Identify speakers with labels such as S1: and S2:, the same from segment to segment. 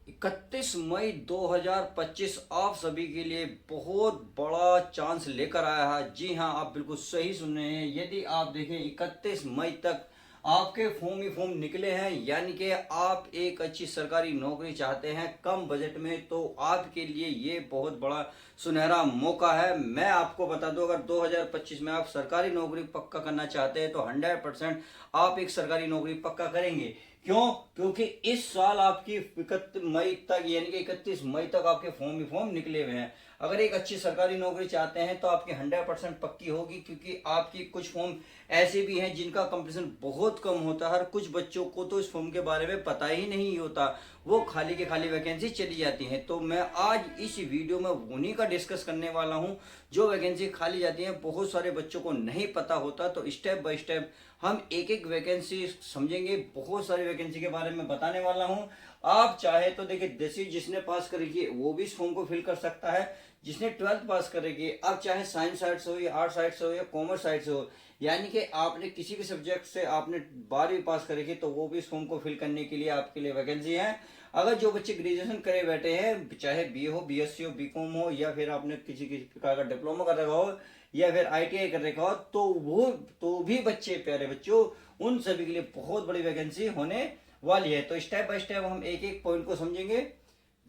S1: 31 मई 2025 आप सभी के लिए बहुत बड़ा चांस लेकर आया है। जी हाँ, आप बिल्कुल सही सुन रहे हैं। यदि आप देखें 31 मई तक आपके फॉर्म ही फॉर्म निकले हैं, यानी कि आप एक अच्छी सरकारी नौकरी चाहते हैं कम बजट में, तो आपके लिए ये बहुत बड़ा सुनहरा मौका है। मैं आपको बता दूं, अगर 2025 में आप सरकारी नौकरी पक्का करना चाहते हैं तो 100% आप एक सरकारी नौकरी पक्का करेंगे। क्यों? क्योंकि इस साल आपकी 31 मई तक, यानी कि 31 मई तक आपके फॉर्म ही फॉर्म निकले हुए हैं। अगर एक अच्छी सरकारी नौकरी चाहते हैं तो आपकी 100% पक्की होगी, क्योंकि आपकी कुछ फॉर्म ऐसे भी हैं जिनका कंपटीशन बहुत कम होता है। हर कुछ बच्चों को तो इस फॉर्म के बारे में पता ही नहीं होता, वो खाली के खाली वैकेंसी चली जाती हैं। तो मैं आज इस वीडियो में उन्हीं का डिस्कस करने वाला हूं जो वैकेंसी खाली जाती है, बहुत सारे बच्चों को नहीं पता होता। तो स्टेप बाय स्टेप हम एक एक वैकेंसी समझेंगे, बहुत सारी वैकेंसी के बारे में बताने वाला हूं। आप चाहे तो देखिए, 10वीं जिसने पास करेगी वो भी इस फॉर्म को फिल कर सकता है, जिसने 12th पास करेगी। आप चाहे साइंस साइड से हो या आर्ट साइड से हो या कॉमर्स साइड से हो, यानी कि आपने किसी भी सब्जेक्ट से आपने 12वीं पास करेगी, तो वो भी इस फॉर्म को फिल करने के लिए आपके लिए वैकेंसी है। अगर जो बच्चे ग्रेजुएशन करे बैठे हैं, चाहे बी हो, बीएससी हो, बीकॉम हो, या फिर आपने किसी किसी प्रकार का डिप्लोमा कर रखा हो या फिर आईटीआई कर रखा हो, तो भी बच्चे, प्यारे बच्चों, उन सभी के लिए बहुत बड़ी वैकेंसी होने वाली है। तो स्टेप बाय स्टेप हम एक एक पॉइंट को समझेंगे,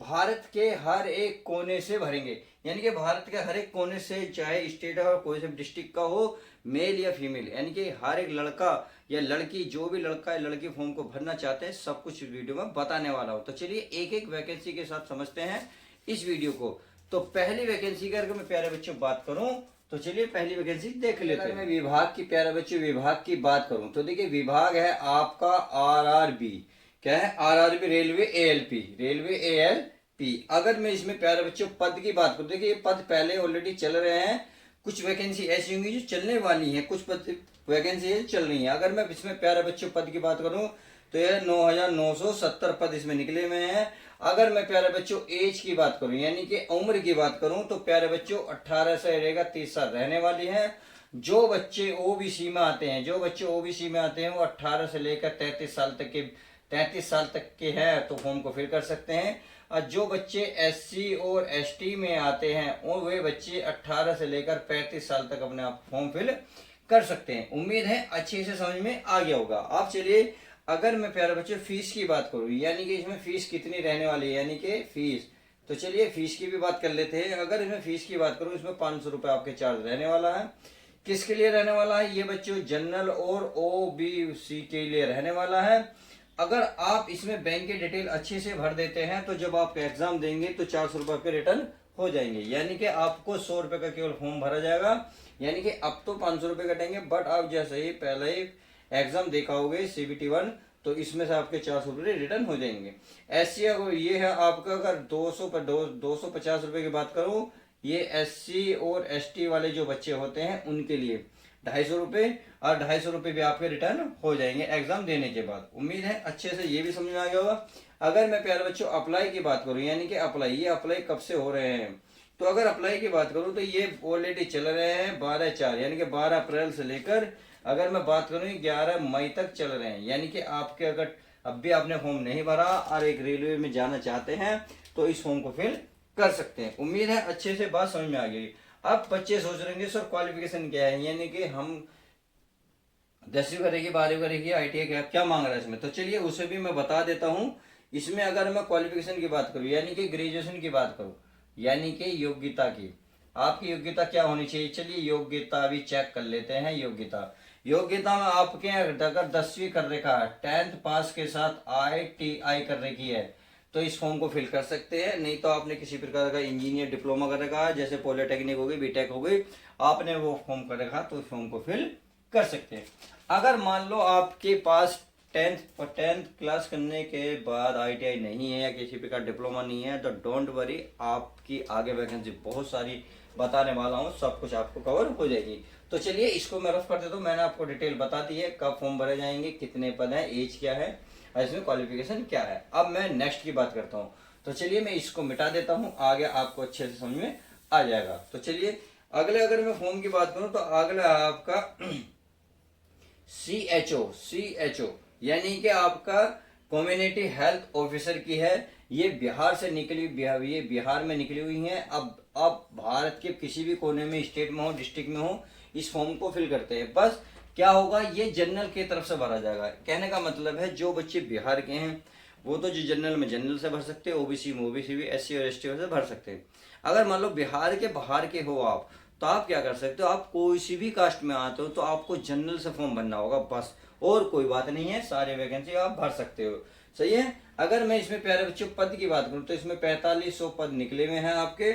S1: भारत के हर एक कोने से भरेंगे। यानी कि भारत के हर एक कोने से, चाहे स्टेट का कोई से डिस्ट्रिक्ट का हो, मेल या फीमेल, यानी कि हर एक लड़का या लड़की, जो भी लड़का या लड़की फॉर्म को भरना चाहते हैं, सब कुछ वीडियो में बताने वाला हूं। तो चलिए एक एक वैकेंसी के साथ समझते हैं इस वीडियो को। तो पहली वैकेंसी की अगर मैं प्यारे बच्चों बात करूं, तो चलिए पहली वैकेंसी देख लेते हैं। मैं विभाग की, प्यारे बच्चों, विभाग की बात करूं तो देखिए, विभाग है आपका आरआरबी। क्या है? RRB, railway ALP, railway ALP. अगर मैं इसमें प्यारे बच्चों पद की बात करूं, देखिए ये पद पहले ऑलरेडी चल रहे हैं, कुछ वैकेंसी ऐसी होंगी जो चलने वाली है, कुछ पद वैकेंसी चल रही है। अगर मैं इसमें प्यारे बच्चों पद की बात करूं तो यह 9,970 पद इसमें निकले हुए हैं। अगर मैं प्यारे बच्चों एज की बात करूं, यानी कि उम्र की बात करूं, तो प्यारे बच्चों 18 से रहेगा 30 साल रहने वाली है। जो बच्चे ओबीसी में आते हैं, जो बच्चे ओबीसी में आते हैं, वो 18 से लेकर 33 साल तक के हैं, तो फॉर्म को फिल कर सकते हैं। और जो बच्चे एससी और एसटी में आते हैं, और वे बच्चे 18 से लेकर 35 साल तक अपने आप फॉर्म फिल कर सकते हैं। उम्मीद है अच्छे से समझ में आ गया होगा। आप चलिए, अगर मैं प्यारे बच्चों फीस की बात करूं, यानी कि इसमें फीस कितनी रहने वाली है, यानी कि फीस, तो चलिए फीस की भी बात कर लेते हैं। अगर इसमें फीस की बात करूं, इसमें 500 रुपए आपके चार्ज रहने वाला है। किसके लिए रहने वाला है? ये बच्चों जनरल और ओबीसी के लिए रहने वाला है। अगर आप इसमें बैंक की डिटेल अच्छे से भर देते हैं, तो जब आप एग्जाम देंगे तो 400 रुपए के रिटर्न हो जाएंगे, यानी कि आपको 100 रुपए का केवल फॉर्म भरा जाएगा। यानी कि अब तो 500 रुपए कटेंगे, बट आप जैसे ही पहले ही एग्जाम देखाओगे CBT 1, तो इसमें से आपके 400 रुपये रिटर्न हो जाएंगे। ऐसी ये है आपका, अगर 250 रुपए की बात करूं, ये SC और ST वाले जो बच्चे होते हैं उनके लिए 250 रुपये, और 250 रुपये भी आपके रिटर्न हो जाएंगे एग्जाम देने के बाद। उम्मीद है अच्छे से ये भी समझ में आ गया होगा। अगर मैं प्यारे बच्चों अप्लाई की बात करूं, यानी कि अप्लाई कब से हो रहे हैं, तो अगर अप्लाई की बात करूं तो ये ऑलरेडी चल रहे हैं 12/4, यानी कि 12 अप्रैल से लेकर, अगर मैं बात करूं 11 मई तक चल रहे हैं। यानी कि आपके अगर अब भी आपने फॉर्म नहीं भरा और एक रेलवे में जाना चाहते हैं, तो इस फॉर्म को फिल कर सकते हैं। उम्मीद है अच्छे से बात समझ में आ गई। अब बच्चे सोच रहे हैं सर क्वालिफिकेशन क्या है, यानी कि हम 10वीं करेगी, 12वीं करेगी, ITI क्या मांग रहा है इसमें, तो चलिए उसे भी मैं बता देता हूं। इसमें अगर मैं क्वालिफिकेशन की बात करूं, यानी कि ग्रेजुएशन की बात करूं, यानी कि योग्यता की, आपकी योग्यता क्या होनी चाहिए, चलिए योग्यता भी चेक कर लेते हैं। योग्यता में आपके अगर 10वीं कर रखा है, 10th पास के साथ ITI कर रखी है, तो इस फॉर्म को फिल कर सकते हैं। नहीं तो आपने किसी प्रकार का इंजीनियर डिप्लोमा कर रखा है, जैसे पॉलिटेक्निक हो गई, बीटेक हो गई, आपने वो फॉर्म कर रखा, तो इस फॉर्म को फिल कर सकते हैं। अगर मान लो आपके पास 10th क्लास करने के बाद ITI नहीं है या किसी प्रकार डिप्लोमा नहीं है, तो डोंट वरी, आपकी आगे वैकेंसी बहुत सारी बताने वाला हूँ, सब कुछ आपको कवर हो जाएगी। तो चलिए इसको मैं रफ कर देता हूँ। मैंने आपको डिटेल बता दी है, कब फॉर्म भरे जाएंगे, कितने पद हैं, एज क्या है, इसमें क्वालिफिकेशन क्या है। अब मैं नेक्स्ट की बात करता हूँ, तो चलिए मैं इसको मिटा देता हूँ, आगे आपको अच्छे से समझ में आ जाएगा। तो चलिए अगले, अगर मैं फॉर्म की बात करूँ, तो अगला आपका CHO, यानी कि आपका कम्युनिटी हेल्थ ऑफिसर की है। ये बिहार से निकली, ये बिहार में निकली हुई है। अब भारत के किसी भी कोने में, स्टेट में हो, डिस्ट्रिक्ट में हो, इस फॉर्म को फिल करते हैं। बस क्या होगा, ये जनरल की तरफ से भरा जाएगा। कहने का मतलब है जो बच्चे बिहार के हैं वो तो जो जनरल में जनरल से भर सकते हैं, ओबीसी में ओबीसी भी, एससी और एसटी से भर सकते हैं। अगर मान लो बिहार के बाहर के हो आप, तो आप क्या कर सकते हो, आप कोई सी भी कास्ट में आते हो तो आपको जनरल से फॉर्म भरना होगा बस, और कोई बात नहीं है। सारे वैकेंसी आप भर सकते हो, सही है। अगर मैं इसमें प्यारे बच्चों पद की बात करूं तो इसमें 4500 पद निकले हुए हैं आपके।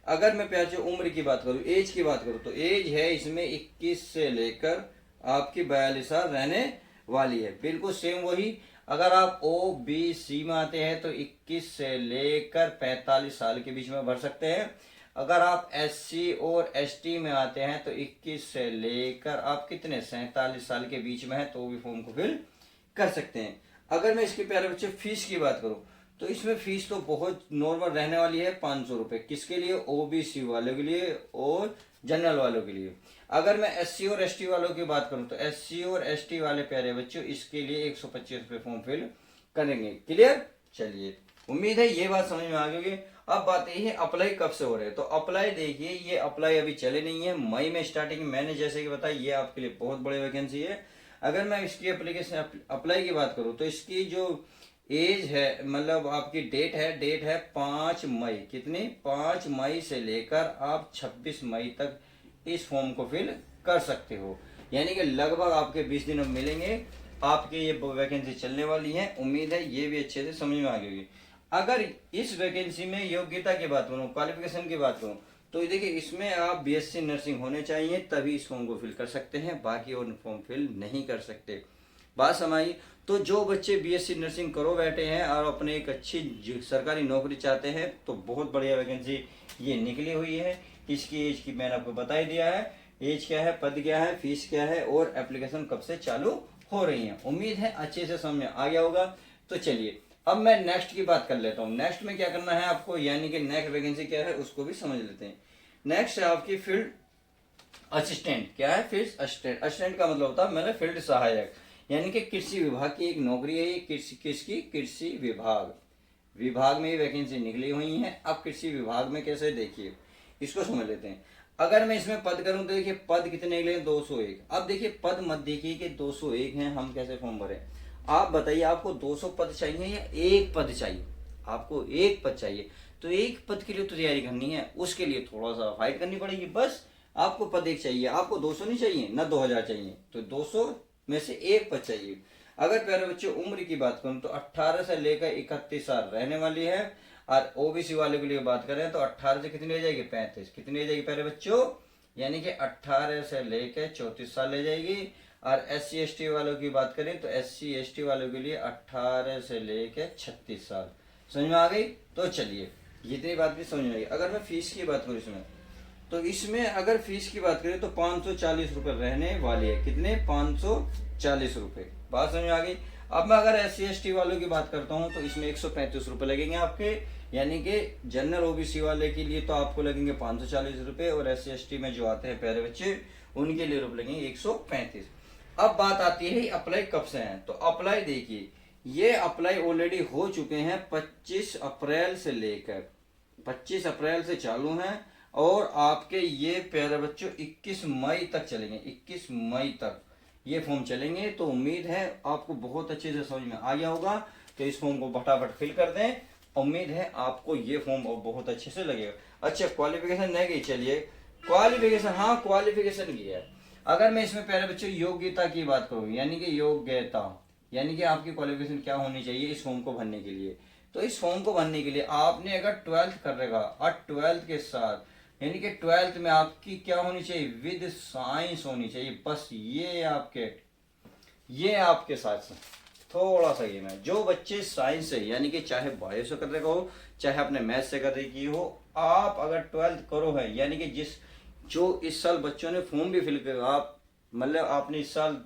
S1: अगर मैं प्यारे बच्चों उम्र की बात करूं, एज की बात करूं, तो एज है इसमें 21 से लेकर आपकी 42 साल रहने वाली है, बिल्कुल सेम वही। अगर आप ओ बी सी में आते हैं तो 21 से लेकर 45 साल के बीच में भर सकते हैं। अगर आप एस सी और एस टी में आते हैं तो 21 से लेकर आप कितने 47 साल के बीच में है तो भी फॉर्म को फिल कर सकते हैं। अगर मैं इसके प्यारे बच्चे फीस की बात करूं तो इसमें फीस तो बहुत नॉर्मल रहने वाली है, 500 रुपए। किसके लिए, ओबीसी वालों के लिए और जनरल वालों के लिए। अगर मैं एससी और एसटी वालों की बात करूं तो एससी और एसटी वाले प्यारे बच्चों इसके लिए 125 रुपए फॉर्म फिल करेंगे। क्लियर, चलिए उम्मीद है ये बात समझ में आ गई होगी। अब बात यही है अप्लाई कब से हो रहे हैं। तो अप्लाई देखिए, ये अप्लाई अभी चले नहीं है, मई में स्टार्टिंग, मैंने जैसे कि बताया ये आपके लिए बहुत बड़ी वैकेंसी है। अगर मैं इसकी एप्लीकेशन अप्लाई की बात करूं तो इसकी जो एज है, मतलब आपकी डेट है 5 मई। कितनी, 5 मई से लेकर आप 26 मई तक इस फॉर्म को फिल कर सकते हो। यानी कि लगभग आपके 20 दिन अब मिलेंगे, आपके ये वैकेंसी चलने वाली है। उम्मीद है ये भी अच्छे से समझ में आ गई होगी। अगर इस वैकेंसी में योग्यता की बात करूं, क्वालिफिकेशन की बात करूं, तो देखिए इसमें आप बीएससी नर्सिंग होने चाहिए तभी इस फॉर्म को फिल कर सकते हैं, बाकी और फॉर्म फिल नहीं कर सकते। बात समाई। तो जो बच्चे बीएससी नर्सिंग करो बैठे हैं और अपने एक अच्छी सरकारी नौकरी चाहते हैं तो बहुत बढ़िया वैकेंसी ये निकली हुई है। इसकी एज की मैंने आपको बता ही दिया है, एज क्या है, पद क्या है, फीस क्या है और एप्लीकेशन कब से चालू हो रही है। उम्मीद है अच्छे से समझ में आ गया होगा। तो चलिए अब मैं नेक्स्ट की बात कर लेता हूँ। नेक्स्ट में क्या करना है आपको, यानी कि नेक्स्ट वैकेंसी क्या है उसको भी समझ लेते हैं। नेक्स्ट है आपकी फील्ड असिस्टेंट। क्या है, फील्ड असिस्टेंट। असिस्टेंट का मतलब होता है मेरा फील्ड सहायक, यानी कि कृषि विभाग की एक नौकरी है ये। किसकी, कृषि विभाग में वैकेंसी निकली हुई है। अब कृषि विभाग में कैसे, देखिए इसको समझ लेते हैं। अगर मैं इसमें पद करूं तो देखिए पद कितने निकले, 201। अब देखिए पद मत देखिए कि 201 हैं, हम कैसे फॉर्म भरें। आप बताइए आपको 200 पद चाहिए या एक पद चाहिए। आपको एक पद चाहिए तो एक पद के लिए तो तैयारी करनी है, उसके लिए थोड़ा सा फाइट करनी पड़ेगी। बस आपको पद एक चाहिए, आपको 200 नहीं चाहिए ना 2000 चाहिए, तो 200 में से एक पद चाहिए। अगर प्यारे बच्चों उम्र की बात करूं तो 18 से लेकर 31 साल रहने वाली है। और ओबीसी वाले के लिए बात करें तो 18 से कितनी ले जाएगी, 35। कितनी ले जाएगी प्यारे बच्चों, यानी कि 18 से लेकर 34 साल ले जाएगी। और एससी एसटी वालों की बात करें तो एससी एसटी वालों के लिए 18 से लेकर 36 साल। समझ में आ गई। तो चलिए जितनी बात भी समझ में आई। अगर मैं फीस की बात करूँ इसमें, तो इसमें अगर फीस की बात करें तो 540 रुपए रहने वाली है। कितने, 540 रुपए। बात समझ में आ गई। अब मैं अगर एससी एसटी वालों की बात करता हूं तो इसमें 135 रुपए लगेंगे आपके, यानी कि जनरल ओबीसी वाले के लिए तो आपको लगेंगे 540 रुपए, और एससी एसटी में जो आते हैं प्यारे बच्चे उनके लिए रुपए लगेंगे 135। अब बात आती है अप्लाई कब से है। तो अप्लाई देखिए, ये अप्लाई ऑलरेडी हो चुके हैं 25 अप्रैल से लेकर, 25 अप्रैल से चालू हैं और आपके ये प्यारे बच्चों 21 मई तक चलेंगे। 21 मई तक ये फॉर्म चलेंगे। तो उम्मीद है आपको बहुत अच्छे से समझ में आ गया होगा। तो इस फॉर्म को फटाफट फिल कर दें, उम्मीद है आपको ये फॉर्म बहुत अच्छे से लगेगा। अच्छा क्वालिफिकेशन नहीं गई, चलिए क्वालिफिकेशन, हाँ क्वालिफिकेशन की है। अगर मैं इसमें प्यारे बच्चों योग्यता की बात करूँ, यानी कि योग्यता, यानी कि आपकी क्वालिफिकेशन क्या होनी चाहिए इस फॉर्म को भरने के लिए। तो इस फॉर्म को भरने के लिए आपने अगर 12th कर रखा और 12th के साथ, यानी कि 12th में आपकी क्या होनी चाहिए, विद साइंस होनी चाहिए। बस ये आपके साथ थोड़ा सा ये मैं, जो बच्चे साइंस से, यानी कि चाहे बायो से कर रहे हो चाहे अपने मैथ से कर रही हो, आप अगर 12th करो है, यानी कि जो इस साल बच्चों ने फॉर्म भी फिल कर, आप मतलब आपने इस साल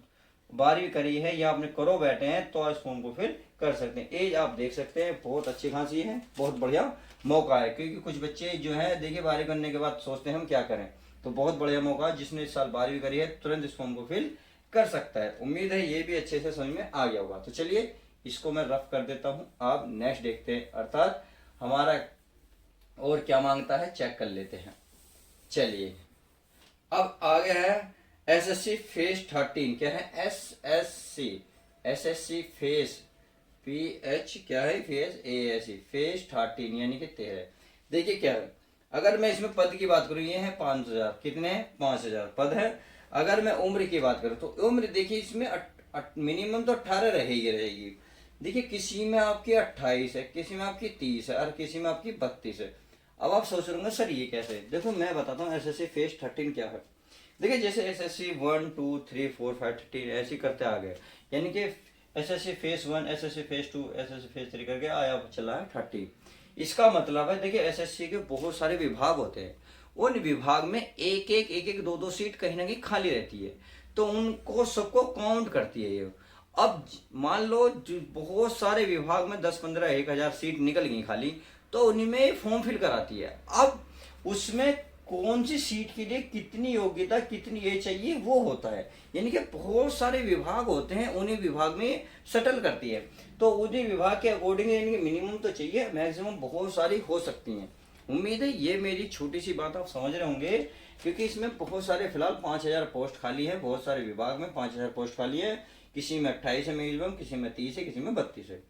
S1: 12वीं करी है या आपने करो बैठे हैं तो इस फॉर्म को फिल कर सकते हैं। एज आप देख सकते हैं बहुत अच्छी खासी है, बहुत बढ़िया मौका है। क्योंकि कुछ बच्चे जो है देखिए 12वीं करने के बाद सोचते हैं हम क्या करें, तो बहुत बढ़िया मौका है। जिसने इस साल 12वीं करी है तुरंत इस फॉर्म को फिल कर सकता है। उम्मीद है ये भी अच्छे से समझ में आ गया होगा। तो चलिए इसको मैं रफ कर देता हूँ। आप नेक्स्ट देखते हैं, अर्थात हमारा और क्या मांगता है चेक कर लेते हैं। चलिए अब आगे है एसएससी फेज 13। क्या है? एसएससी फेज PH क्या है? फेज ASE फेज 13 यानी कि 13। देखिए क्या है, अगर मैं इसमें पद की बात करूं, ये है 5000, कितने हैं? 5000 पद है। अगर मैं उम्र की बात करूं तो उम्र देखिए इसमें मिनिमम तो 18 रहेगी रहेगी। देखिए किसी में आपकी 28 है, किसी में आपकी 30 है और किसी में आपकी 32 है। अब आप सोच रहे होंगे सर ये कैसे? देखो मैं बताता हूँ एसएससी फेज 13 क्या है। देखिए जैसे एसएससी 1 2 3 4 5 13 ऐसे करते आ गए, यानी कि SSC phase 1, SSC phase 2, SSC phase 3 करके आया चला है 30। इसका मतलब है देखिए एसएससी के बहुत सारे विभाग होते हैं, उन विभाग में एक दो दो सीट कहीं ना कहीं खाली रहती है, तो उनको सबको काउंट करती है ये। अब मान लो बहुत सारे विभाग में 10-15 1000 सीट निकल गई खाली, तो उनमें फॉर्म फिल कराती है। अब उसमें कौन सी सीट के लिए कितनी योग्यता कितनी एज चाहिए वो होता है, यानी कि बहुत सारे विभाग होते हैं, उन्हीं विभाग में सेटल करती है। तो उन्हीं विभाग के अकॉर्डिंग यानी कि मिनिमम तो चाहिए, मैक्सिमम बहुत सारी हो सकती हैं। उम्मीद है ये मेरी छोटी सी बात आप समझ रहे होंगे, क्योंकि इसमें बहुत सारे फिलहाल 5000 पोस्ट खाली है, बहुत सारे विभाग में 5000 पोस्ट खाली है। किसी में 28 है मिनिमम, किसी में 30 है, किसी में 32 है।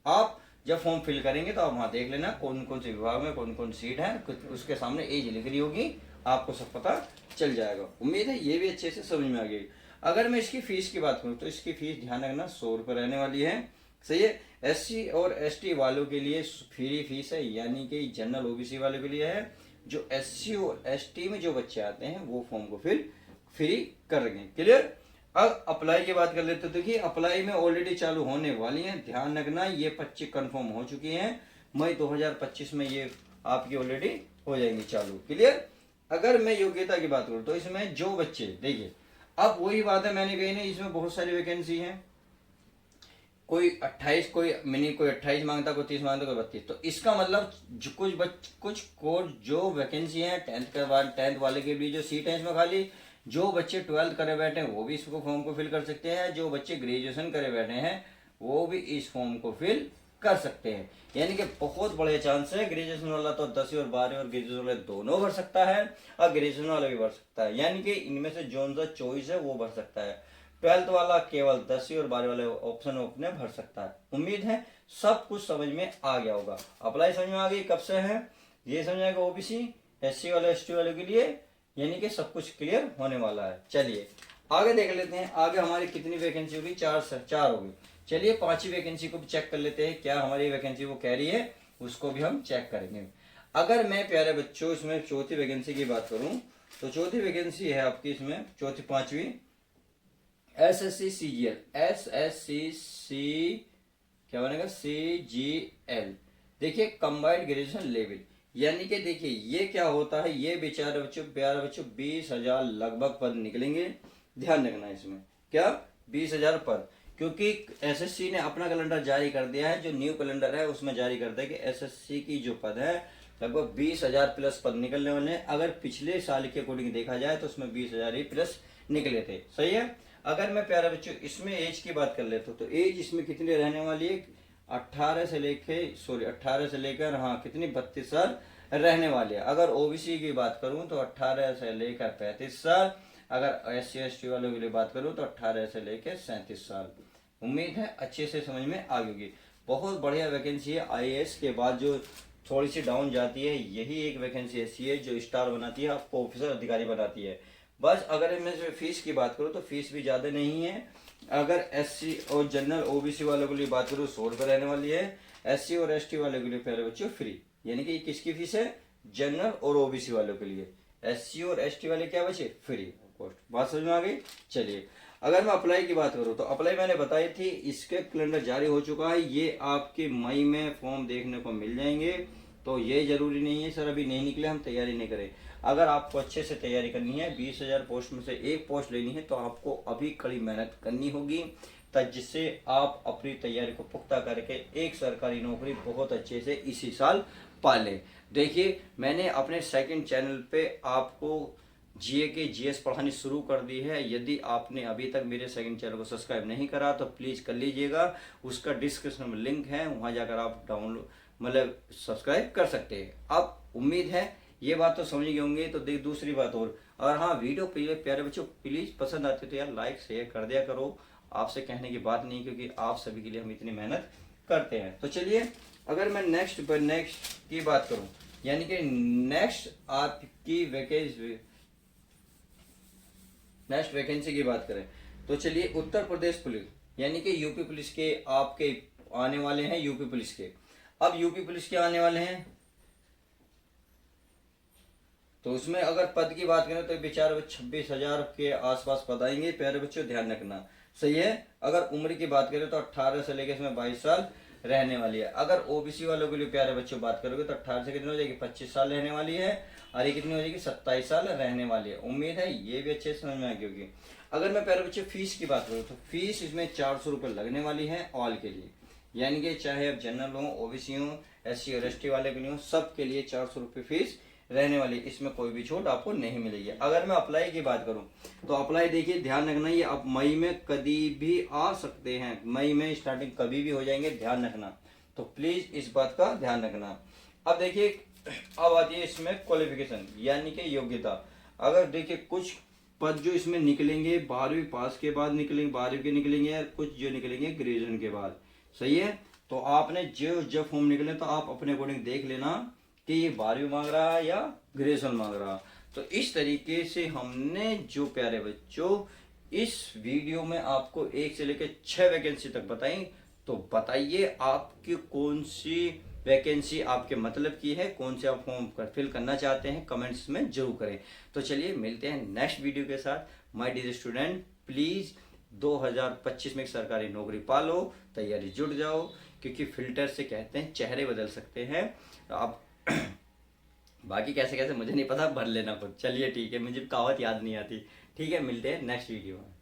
S1: आप जब फॉर्म फिल करेंगे तो आप वहां देख लेना कौन कौन से विभाग में कौन कौन सीट है, उसके सामने एज लिख रही होगी, आपको सब पता चल जाएगा। उम्मीद है ये भी अच्छे से समझ में आ गई। अगर मैं इसकी फीस की बात करूं तो इसकी फीस ध्यान रखना 100 रुपये रहने वाली है, सही है। SC और ST वालों के लिए फ्री फीस है, यानी कि जनरल OBC वालों के लिए है। जो SC और ST में जो बच्चे आते हैं वो फॉर्म को फिर फ्री कर रहे हैं। क्लियर? अब अप्लाई की बात कर लेते हैं। देखिए अप्लाई में ऑलरेडी चालू होने वाली है, ध्यान रखना ये 25 कंफर्म हो चुकी हैं, मई 2025 में ये आपकी ऑलरेडी हो जाएंगी चालू। क्लियर? अगर मैं योग्यता की बात करूं तो इसमें जो बच्चे, देखिए अब वही बात है मैंने कही ना, इसमें बहुत सारी वैकेंसी है, कोई 28 कोई 28 मांगता, कोई 30 मांगता, कोई 32। तो इसका मतलब कुछ कोर्स जो वैकेंसी है 10th के बाद 10th वाले के भी जो सीट है इसमें खाली, जो बच्चे 12th करे बैठे हैं वो भी इसको फॉर्म को फिल कर सकते हैं, जो बच्चे ग्रेजुएशन करे बैठे हैं वो भी इस फॉर्म को फिल कर सकते हैं। यानी कि बहुत बड़े चांस है, ग्रेजुएशन वाला तो 10वीं और 12वीं और ग्रेजुएशन वाले दोनों भर सकता है, और ग्रेजुएशन वाला भी भर सकता है, यानी कि इनमें से जो सा चॉइस है वो भर सकता है। 12th वाला केवल 10वीं और 12वीं वाले ऑप्शन अपने भर सकता है। उम्मीद है सब कुछ समझ में आ गया होगा। अप्लाई समझ में आ गई, कब से है ये समझ आएगा। OBC SC वाले ST वाले के लिए यानी कि सब कुछ क्लियर होने वाला है। चलिए आगे देख लेते हैं, आगे हमारी कितनी वैकेंसी होगी? 4 होगी। चलिए 5वीं वैकेंसी को भी चेक कर लेते हैं, क्या हमारी वैकेंसी वो कह रही है उसको भी हम चेक करेंगे। अगर मैं प्यारे बच्चों इसमें चौथी वैकेंसी की बात करूं तो चौथी वैकेंसी है आपकी इसमें, चौथी 5वीं SSC CGL, SSC क्या बनेगा? CGL। देखिए कंबाइंड ग्रेजुएशन लेवल, यानी कि देखिए ये क्या होता है, ये बेचारे बच्चों प्यारे बच्चों 20,000 लगभग पद निकलेंगे। ध्यान रखना इसमें क्या 20,000 पद, क्योंकि SSC ने अपना कैलेंडर जारी कर दिया है, जो न्यू कैलेंडर है उसमें जारी कर दिया कि SSC की जो पद है लगभग 20,000 प्लस पद निकलने वाले हैं। अगर पिछले साल के अकॉर्डिंग देखा जाए तो उसमें 20,000 ही प्लस निकले थे, सही है। अगर मैं प्यारे बच्चों इसमें एज की बात कर लेता हूँ तो एज इसमें कितनी रहने वाली है? 18 से लेकर हाँ कितनी 32 साल रहने वाली है। अगर OBC की बात करूं तो 18 से लेकर 35 साल, अगर SC ST वालों के लिए बात करूं तो 18 से लेकर 37 साल। उम्मीद है अच्छे से समझ में आ गई। बहुत बढ़िया वैकेंसी है। IAS के बाद जो थोड़ी सी डाउन जाती है, यही एक वैकेंसी ऐसी है जो स्टार बनाती है, आपको ऑफिसर अधिकारी बनाती है। बस अगर मैं फीस की बात करूँ तो फीस भी ज़्यादा नहीं है। अगर SC और जनरल OBC वालों के लिए बात करूँ 100 रुपये रहने वाली है, SC और ST वालों के लिए प्यारे बच्चों फ्री। यानी कि किसकी फीस है? जनरल और OBC वालों के लिए। SC और ST वाले क्या बचे? Free cost. बात समझ में आ गई? चलिए अगर मैं अप्लाई की बात करूँ तो अप्लाई मैंने बताई थी, इसके कैलेंडर जारी हो चुका है, ये आपके मई में फॉर्म देखने को मिल जाएंगे। तो ये जरूरी नहीं है सर अभी नहीं निकले हम तैयारी नहीं करें। अगर आपको अच्छे से तैयारी करनी है, 20,000 पोस्ट में से एक पोस्ट लेनी है, तो आपको अभी कड़ी मेहनत करनी होगी, तब जिससे आप अपनी तैयारी को पुख्ता करके एक सरकारी नौकरी बहुत अच्छे से इसी साल पा लें। देखिए मैंने अपने सेकंड चैनल पे आपको जीए के जीएस पढ़ानी शुरू कर दी है। यदि आपने अभी तक मेरे सेकंड चैनल को सब्सक्राइब नहीं करा तो प्लीज़ कर लीजिएगा, उसका डिस्क्रिप्शन में लिंक है, वहाँ जाकर आप डाउनलोड मतलब सब्सक्राइब कर सकते हैं। अब उम्मीद है ये बात तो समझ गए होंगे। तो देख दूसरी बात और हाँ, वीडियो प्यारे बच्चों प्लीज़ पसंद आते तो यार लाइक शेयर कर दिया करो। आपसे कहने की बात नहीं, क्योंकि आप सभी के लिए हम इतनी मेहनत करते हैं। तो चलिए, अगर मैं नेक्स्ट की बात करूं, यानी कि नेक्स्ट आपकी नेक्स्ट वैकेंसी की बात करें, तो चलिए उत्तर प्रदेश पुलिस यानी कि यूपी पुलिस के आपके आने वाले हैं। यूपी पुलिस के अब यूपी पुलिस के आने वाले हैं, तो उसमें अगर पद की बात करें तो बेचारे 26,000 के आसपास पद आएंगे। प्यारे बच्चों ध्यान रखना, सही है। अगर उम्र की बात करें तो 18 से लेकर इसमें 22 साल रहने वाली है। अगर ओबीसी वालों के लिए प्यारे बच्चों बात करोगे तो 18 से कितनी हो जाएगी, 25 साल रहने वाली है, और ये कितनी हो जाएगी, 27 साल रहने वाली है। उम्मीद है ये भी अच्छे से समझ में आएगी। क्योंकि अगर मैं प्यारे बच्चों फीस की बात करूँ तो फीस इसमें 400 रुपये लगने वाली है ऑल के लिए, यानी कि चाहे आप जनरल हो, ओबीसी हो, SC और ST वाले के लिए हो, सब के लिए 400 रुपये फीस रहने वाली। इसमें कोई भी छूट आपको नहीं मिलेगी। अगर मैं अप्लाई की बात करूं तो अप्लाई देखिए ध्यान रखना, ये अब मई में कभी भी आ सकते हैं, मई में स्टार्टिंग कभी भी हो जाएंगे, ध्यान रखना। तो प्लीज इस बात का ध्यान रखना। अब देखिए, अब आती है इसमें क्वालिफिकेशन यानी कि योग्यता। अगर देखिए कुछ पद जो इसमें निकलेंगे 12वीं पास के बाद निकलेंगे, 12वीं के निकलेंगे, या कुछ जो निकलेंगे ग्रेजुएशन के बाद, सही है। तो आपने जो जब फॉर्म निकले तो आप अपने अकॉर्डिंग देख लेना कि ये 12वीं मांग रहा है या ग्रेजुएशन मांग रहा। तो इस तरीके से हमने जो प्यारे बच्चों इस वीडियो में आपको 1 से लेकर 6 वैकेंसी तक बताई। तो बताइए आपकी कौन सी वैकेंसी आपके मतलब की है, कौन से आप फॉर्म फिल करना चाहते हैं, कमेंट्स में जरूर करें। तो चलिए मिलते हैं नेक्स्ट वीडियो के साथ। माय डियर स्टूडेंट, प्लीज 2025 में सरकारी नौकरी पालो, तैयारी जुट जाओ, क्योंकि फिल्टर से कहते हैं चेहरे बदल सकते हैं। आप बाकी कैसे कैसे मुझे नहीं पता, भर लेना खुद। चलिए ठीक है, मुझे कहावत याद नहीं आती। ठीक है, मिलते हैं नेक्स्ट वीडियो में।